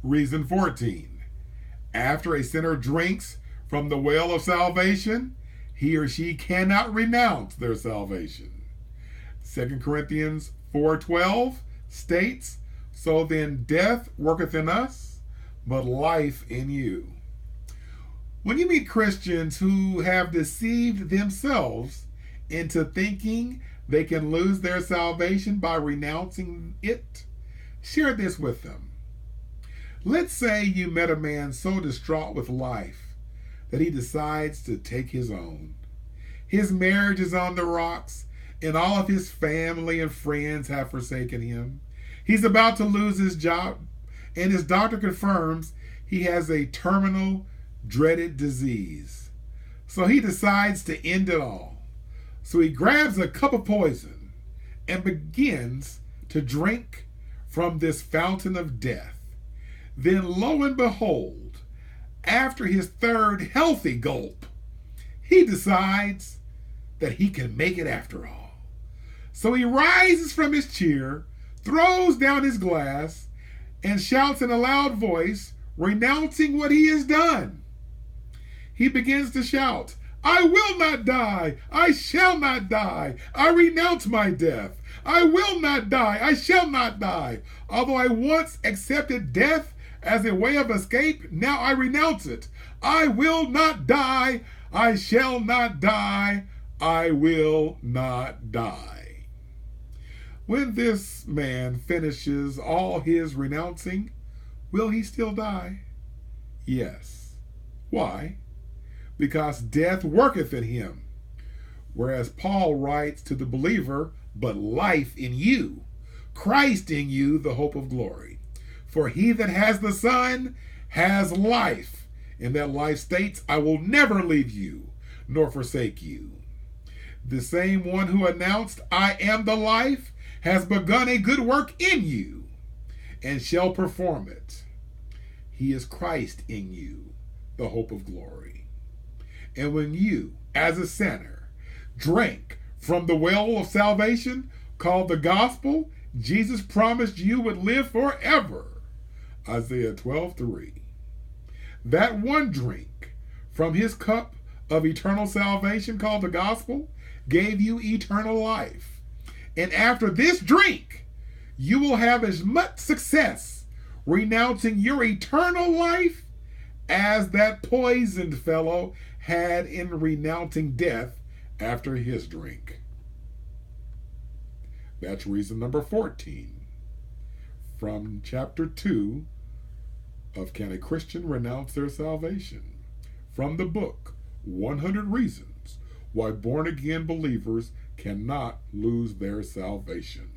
Reason 14. After a sinner drinks from the well of salvation, he or she cannot renounce their salvation. 2 Corinthians 4:12 states, "So then death worketh in us, but life in you." When you meet Christians who have deceived themselves into thinking they can lose their salvation by renouncing it, share this with them. Let's say you met a man so distraught with life that he decides to take his own. His marriage is on the rocks, and all of his family and friends have forsaken him. He's about to lose his job, and his doctor confirms he has a terminal, dreaded disease. So he decides to end it all. So he grabs a cup of poison and begins to drink from this fountain of death. Then lo and behold, after his third healthy gulp, he decides that he can make it after all. So he rises from his chair, throws down his glass, and shouts in a loud voice, renouncing what he has done. He begins to shout, "I will not die. I shall not die. I renounce my death. I will not die. I shall not die. Although I once accepted death as a way of escape, now I renounce it. I will not die. I shall not die. I will not die." When this man finishes all his renouncing, will he still die? Yes. Why? Because death worketh in him. Whereas Paul writes to the believer, "But life in you, Christ in you, the hope of glory. For he that has the Son has life." And that life states, "I will never leave you nor forsake you." The same one who announced, "I am the life," has begun a good work in you and shall perform it. He is Christ in you, the hope of glory. And when you, as a sinner, drank from the well of salvation called the gospel, Jesus promised you would live forever. Isaiah 12:3. That one drink from his cup of eternal salvation called the gospel gave you eternal life. And after this drink, you will have as much success renouncing your eternal life as that poisoned fellow had in renouncing death after his drink. That's reason number 14 from chapter 2 of Can a Christian Renounce Their Salvation? From the book 100 Reasons Why Born Again Believers Cannot Lose Their Salvation.